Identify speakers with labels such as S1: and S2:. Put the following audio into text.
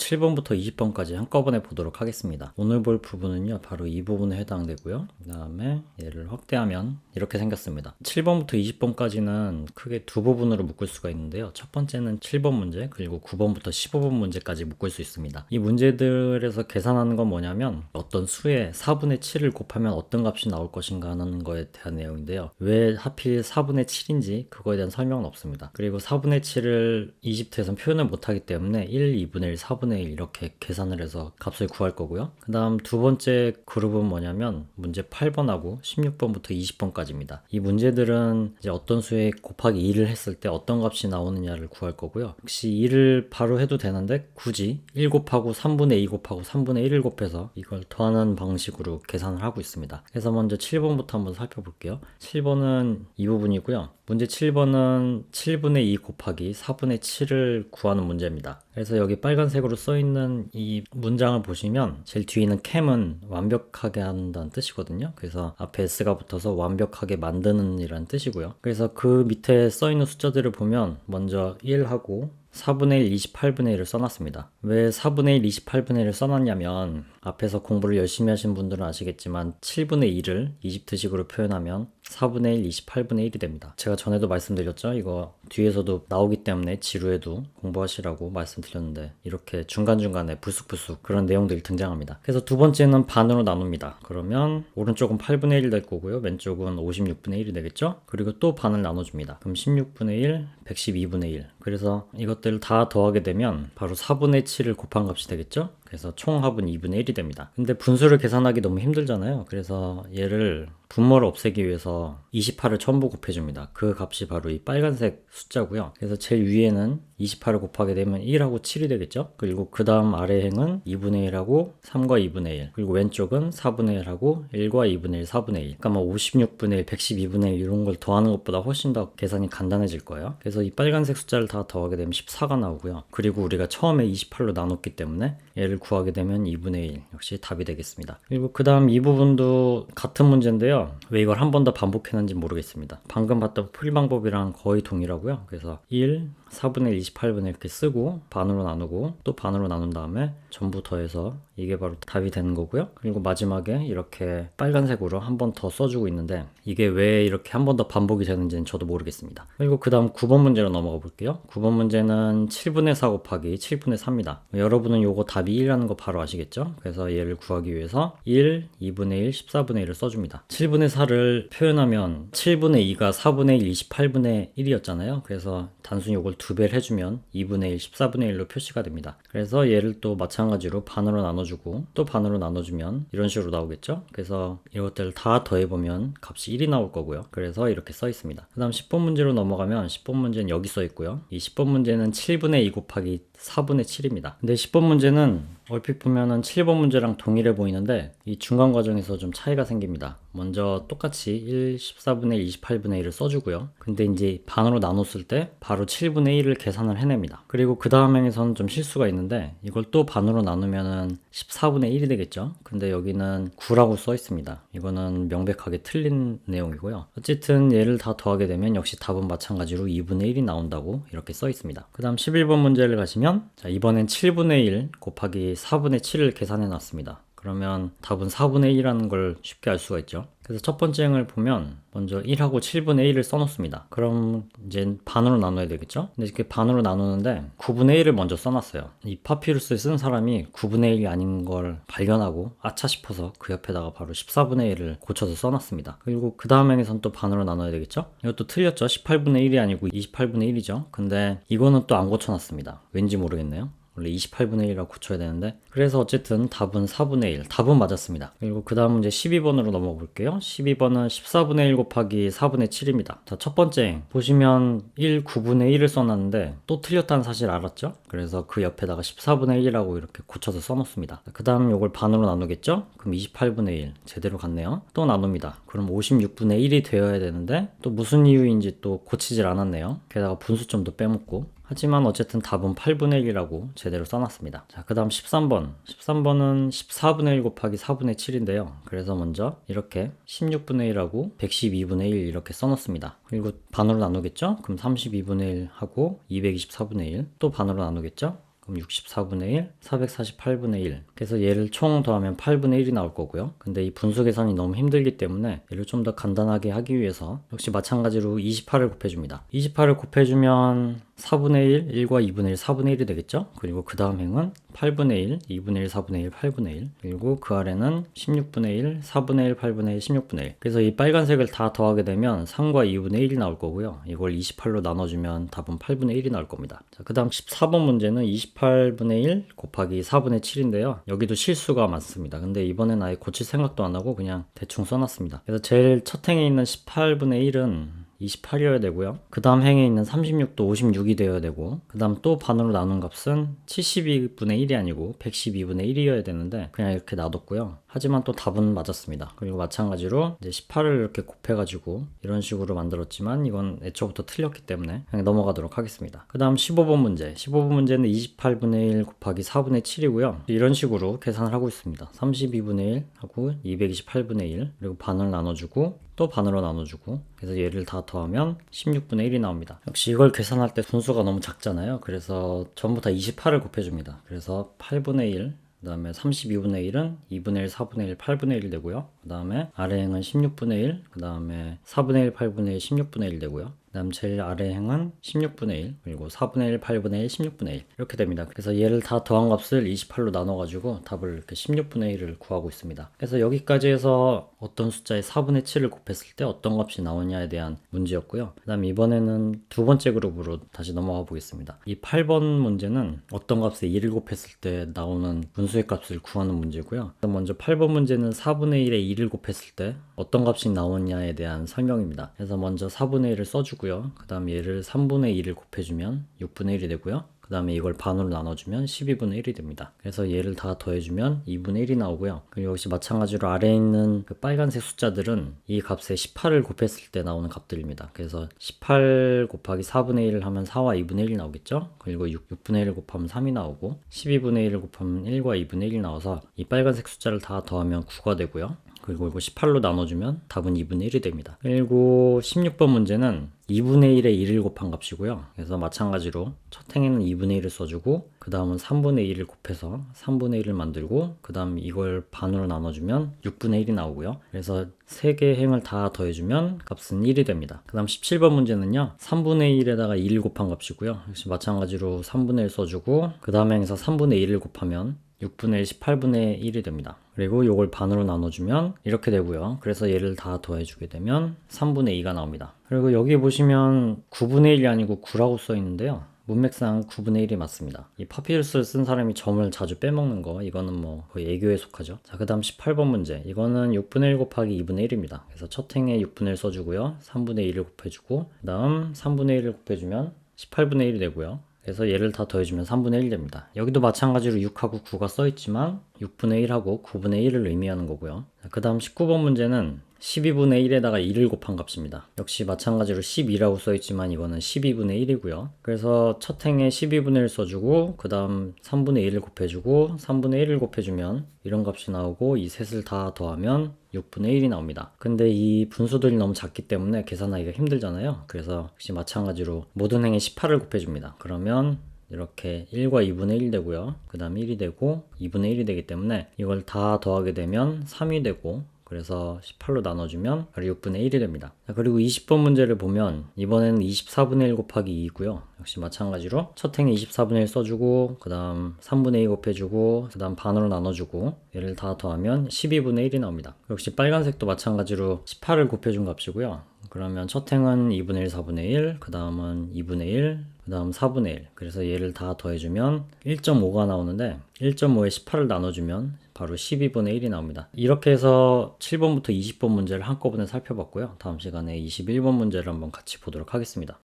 S1: 7번부터 20번까지 한꺼번에 보도록 하겠습니다. 오늘 볼 부분은요, 바로 이 부분에 해당되고요. 그 다음에 얘를 확대하면 이렇게 생겼습니다. 7번부터 20번까지는 크게 두 부분으로 묶을 수가 있는데요. 첫 번째는 7번 문제, 그리고 9번부터 15번 문제까지 묶을 수 있습니다. 이 문제들에서 계산하는 건 뭐냐면 어떤 수에 4분의 7을 곱하면 어떤 값이 나올 것인가 하는 거에 대한 내용인데요. 왜 하필 4분의 7인지 그거에 대한 설명은 없습니다. 그리고 4분의 7을 이집트에서는 표현을 못하기 때문에 1, 2분의 1, 4분의 1 이렇게 계산을 해서 값을 구할 거고요. 그 다음 두 번째 그룹은 뭐냐면 문제 8번하고 16번부터 20번까지입니다. 이 문제들은 이제 어떤 수에 곱하기 2를 했을 때 어떤 값이 나오느냐를 구할 거고요. 혹시 2를 바로 해도 되는데 굳이 1 곱하고 3분의 2 곱하고 3분의 1을 곱해서 이걸 더하는 방식으로 계산을 하고 있습니다. 그래서 먼저 7번부터 한번 살펴볼게요. 7번은 이 부분이고요. 문제 7번은 7분의 2 곱하기 4분의 7을 구하는 문제입니다. 그래서 여기 빨간색으로 써있는 이 문장을 보시면 제일 뒤에 있는 cam은 완벽하게 한다는 뜻이거든요. 그래서 앞에 s가 붙어서 완벽하게 만드는 이라는 뜻이고요. 그래서 그 밑에 써있는 숫자들을 보면 먼저 1하고 4분의 1, 28분의 1을 써놨습니다. 왜 4분의 1, 28분의 1을 써놨냐면 앞에서 공부를 열심히 하신 분들은 아시겠지만 7분의 2를 이집트식으로 표현하면 4분의 1, 28분의 1이 됩니다. 제가 전에도 말씀드렸죠. 이거 뒤에서도 나오기 때문에 지루해도 공부하시라고 말씀드렸는데 이렇게 중간중간에 불쑥불쑥 그런 내용들이 등장합니다. 그래서 두 번째는 반으로 나눕니다. 그러면 오른쪽은 8분의 1이 될 거고요. 왼쪽은 56분의 1이 되겠죠. 그리고 또 반을 나눠줍니다. 그럼 16분의 1, 112분의 1. 그래서 이것들을 다 더하게 되면 바로 4분의 7을 곱한 값이 되겠죠. 그래서 총합은 2분의 1이 됩니다. 근데 분수를 계산하기 너무 힘들잖아요. 그래서 얘를 분모를 없애기 위해서 28을 전부 곱해줍니다. 그 값이 바로 이 빨간색 숫자고요. 그래서 제일 위에는 28을 곱하게 되면 1하고 7이 되겠죠. 그리고 그 다음 아래 행은 2분의 1하고 3과 2분의 1. 그리고 왼쪽은 4분의 1하고 1과 2분의 1, 4분의 1. 그러니까 뭐 56분의 1, 112분의 1 이런 걸 더하는 것보다 훨씬 더 계산이 간단해질 거예요. 그래서 이 빨간색 숫자를 다 더하게 되면 14가 나오고요. 그리고 우리가 처음에 28로 나눴기 때문에 얘를 구하게 되면 2분의 1 역시 답이 되겠습니다. 그리고 그 다음 이 부분도 같은 문제인데요. 왜 이걸 한 번 더 반복했는지 모르겠습니다. 방금 봤던 풀이 방법이랑 거의 동일하고요. 그래서 1, 4분의 1, 28분의 이렇게 쓰고 반으로 나누고 또 반으로 나눈 다음에 전부 더해서 이게 바로 답이 되는 거고요. 그리고 마지막에 이렇게 빨간색으로 한 번 더 써주고 있는데 이게 왜 이렇게 한 번 더 반복이 되는지는 저도 모르겠습니다. 그리고 그 다음 9번 문제로 넘어가 볼게요. 9번 문제는 7분의 4 곱하기 7분의 4입니다. 여러분은 요거 답이 1이라는 거 바로 아시겠죠? 그래서 얘를 구하기 위해서 1, 2분의 1, 14분의 1을 써줍니다. 7분의 4를 표현하면 7분의 2가 4분의 1, 28분의 1이었잖아요. 그래서 단순히 이걸 2배를 해주면 2분의 1, 14분의 1로 표시가 됩니다. 그래서 얘를 또 마찬가지로 반으로 나눠주고 또 반으로 나눠주면 이런 식으로 나오겠죠. 그래서 이것들을 다 더해보면 값이 1이 나올 거고요. 그래서 이렇게 써 있습니다. 그 다음 10번 문제로 넘어가면 10번 문제는 여기 써 있고요. 이 10번 문제는 7분의 2 곱하기 4분의 7입니다. 근데 10번 문제는 얼핏 보면은 7번 문제랑 동일해 보이는데 이 중간 과정에서 좀 차이가 생깁니다. 먼저 똑같이 1, 14분의 1, 28분의 1을 써주고요. 근데 이제 반으로 나눴을 때 바로 7분의 1을 계산을 해냅니다. 그리고 그 다음 행에서는 좀 실수가 있는데 이걸 또 반으로 나누면은 14분의 1이 되겠죠. 근데 여기는 9라고 써 있습니다. 이거는 명백하게 틀린 내용이고요. 어쨌든 얘를 다 더하게 되면 역시 답은 마찬가지로 2분의 1이 나온다고 이렇게 써 있습니다. 그 다음 11번 문제를 가시면 자, 이번엔 7분의 1 곱하기 4분의 7을 계산해 놨습니다. 그러면 답은 4분의 1이라는 걸 쉽게 알 수가 있죠. 그래서 첫 번째 행을 보면 먼저 1하고 7분의 1을 써놓습니다. 그럼 이제 반으로 나눠야 되겠죠? 근데 이렇게 반으로 나누는데 9분의 1을 먼저 써놨어요. 이 파피루스를 쓴 사람이 9분의 1이 아닌 걸 발견하고 아차 싶어서 그 옆에다가 바로 14분의 1을 고쳐서 써놨습니다. 그리고 그 다음 행에선 또 반으로 나눠야 되겠죠? 이것도 틀렸죠? 18분의 1이 아니고 28분의 1이죠? 근데 이거는 또 안 고쳐놨습니다. 왠지 모르겠네요. 원래 28분의 1이라고 고쳐야 되는데 그래서 어쨌든 답은 4분의 1 답은 맞았습니다. 그리고 그 다음 문제 12번으로 넘어가 볼게요. 12번은 14분의 1 곱하기 4분의 7입니다. 자, 첫 번째 보시면 1, 9분의 1을 써놨는데 또 틀렸다는 사실 알았죠? 그래서 그 옆에다가 14분의 1이라고 이렇게 고쳐서 써놓습니다. 그 다음 요걸 반으로 나누겠죠? 그럼 28분의 1 제대로 갔네요. 또 나눕니다. 그럼 56분의 1이 되어야 되는데 또 무슨 이유인지 또 고치질 않았네요. 게다가 분수점도 빼먹고 하지만 어쨌든 답은 8분의 1이라고 제대로 써놨습니다. 자, 그 다음 13번. 13번은 14분의 1 곱하기 4분의 7인데요. 그래서 먼저 이렇게 16분의 1하고 112분의 1 이렇게 써놓습니다. 그리고 반으로 나누겠죠? 그럼 32분의 1 하고 224분의 1 또 반으로 나누겠죠? 그럼 64분의 1, 448분의 1. 그래서 얘를 총 더하면 8분의 1이 나올 거고요. 근데 이 분수 계산이 너무 힘들기 때문에 얘를 좀 더 간단하게 하기 위해서 역시 마찬가지로 28을 곱해줍니다. 28을 곱해주면 4분의 1, 1과 2분의 1, 4분의 1이 되겠죠? 그리고 그 다음 행은 8분의 1, 2분의 1, 4분의 1, 8분의 1. 그리고 그 아래는 16분의 1, 4분의 1, 8분의 1, 16분의 1. 그래서 이 빨간색을 다 더하게 되면 3과 2분의 1이 나올 거고요. 이걸 28로 나눠주면 답은 8분의 1이 나올 겁니다. 자, 그 다음 14번 문제는 28분의 1 곱하기 4분의 7인데요. 여기도 실수가 많습니다. 근데 이번엔 아예 고칠 생각도 안 하고 그냥 대충 써놨습니다. 그래서 제일 첫 행에 있는 18분의 1은 28이어야 되고요. 그 다음 행에 있는 36도 56이 되어야 되고, 그 다음 또 반으로 나눈 값은 72분의 1이 아니고 112분의 1이어야 되는데 그냥 이렇게 놔뒀고요. 하지만 또 답은 맞았습니다. 그리고 마찬가지로 이제 18을 이렇게 곱해가지고 이런 식으로 만들었지만 이건 애초부터 틀렸기 때문에 그냥 넘어가도록 하겠습니다. 그 다음 15번 문제. 15번 문제는 28분의 1 곱하기 4분의 7이고요. 이런 식으로 계산을 하고 있습니다. 32분의 1 하고 228분의 1 그리고 반을 나눠주고 또 반으로 나눠주고 그래서 얘를 다 더하면 16분의 1이 나옵니다. 역시 이걸 계산할 때 분수가 너무 작잖아요. 그래서 전부 다 28을 곱해줍니다. 그래서 8분의 1 그 다음에 32분의 1은 2분의 1, 4분의 1, 8분의 1 되고요. 그 다음에 아래 행은 16분의 1, 그 다음에 4분의 1, 8분의 1, 16분의 1 되고요. 그 다음 제일 아래 행은 16분의 1, 그리고 4분의 1, 8분의 1, 16분의 1 이렇게 됩니다. 그래서 얘를 다 더한 값을 28로 나눠가지고 답을 이렇게 16분의 1을 구하고 있습니다. 그래서 여기까지 해서 어떤 숫자에 4분의 7을 곱했을 때 어떤 값이 나오냐에 대한 문제였고요. 그 다음 이번에는 두 번째 그룹으로 다시 넘어가 보겠습니다. 이 8번 문제는 어떤 값에 1을 곱했을 때 나오는 분수의 값을 구하는 문제고요. 먼저 8번 문제는 4분의 1에 1을 곱했을 때 어떤 값이 나오냐에 대한 설명입니다. 그래서 먼저 4분의 1을 써주고 그 다음 얘를 3분의 1을 곱해주면 6분의 1이 되고요. 그 다음에 이걸 반으로 나눠주면 12분의 1이 됩니다. 그래서 얘를 다 더해주면 2분의 1이 나오고요. 그리고 역시 마찬가지로 아래에 있는 그 빨간색 숫자들은 이 값에 18을 곱했을 때 나오는 값들입니다. 그래서 18 곱하기 4분의 1을 하면 4와 2분의 1이 나오겠죠. 그리고 6분의 1을 곱하면 3이 나오고 12분의 1을 곱하면 1과 2분의 1이 나와서 이 빨간색 숫자를 다 더하면 9가 되고요. 그리고 이거 18로 나눠주면 답은 2분의 1이 됩니다. 그리고 16번 문제는 2분의 1에 1을 곱한 값이고요. 그래서 마찬가지로 첫 행에는 2분의 1을 써주고 그 다음은 3분의 1을 곱해서 3분의 1을 만들고 그 다음 이걸 반으로 나눠주면 6분의 1이 나오고요. 그래서 3개의 행을 다 더해주면 값은 1이 됩니다. 그 다음 17번 문제는요. 3분의 1에다가 1을 곱한 값이고요. 역시 마찬가지로 3분의 1 써주고 그 다음 행에서 3분의 1을 곱하면 6분의 1, 18분의 1이 됩니다. 그리고 이걸 반으로 나눠주면 이렇게 되고요. 그래서 얘를 다 더해주게 되면 3분의 2가 나옵니다. 그리고 여기 보시면 9분의 1이 아니고 9라고 써 있는데요. 문맥상 9분의 1이 맞습니다. 이 파피루스를 쓴 사람이 점을 자주 빼먹는 거 이거는 뭐 거의 애교에 속하죠. 자, 그 다음 18번 문제. 이거는 6분의 1 곱하기 2분의 1입니다. 그래서 첫 행에 6분의 1 써주고요. 3분의 1을 곱해주고 그 다음 3분의 1을 곱해주면 18분의 1이 되고요. 그래서 얘를 다 더해주면 3분의 1 됩니다. 여기도 마찬가지로 6하고 9가 써있지만 6분의 1하고 9분의 1을 의미하는 거고요. 그 다음 19번 문제는 12분의 1에다가 1을 곱한 값입니다. 역시 마찬가지로 12라고 써있지만 이거는 12분의 1이고요. 그래서 첫 행에 12분의 1 써주고 그 다음 3분의 1을 곱해주고 3분의 1을 곱해주면 이런 값이 나오고 이 셋을 다 더하면 6분의 1이 나옵니다. 근데 이 분수들이 너무 작기 때문에 계산하기가 힘들잖아요. 그래서 역시 마찬가지로 모든 행에 18을 곱해줍니다. 그러면 이렇게 1과 2분의 1 되고요. 그 다음 1이 되고 2분의 1이 되기 때문에 이걸 다 더하게 되면 3이 되고 그래서 18로 나눠주면 바로 6분의 1이 됩니다. 자, 그리고 20번 문제를 보면 이번에는 24분의 1 곱하기 2고요. 역시 마찬가지로 첫 행에 24분의 1 써주고 그 다음 3분의 2 곱해주고 그 다음 반으로 나눠주고 얘를 다 더하면 12분의 1이 나옵니다. 역시 빨간색도 마찬가지로 18을 곱해준 값이고요. 그러면 첫 행은 2분의 1, 4분의 1, 그 다음은 2분의 1, 그 다음 4분의 1. 그래서 얘를 다 더해주면 1.5가 나오는데 1.5에 18을 나눠주면 바로 12분의 1이 나옵니다. 이렇게 해서 7번부터 20번 문제를 한꺼번에 살펴봤고요. 다음 시간에 21번 문제를 한번 같이 보도록 하겠습니다.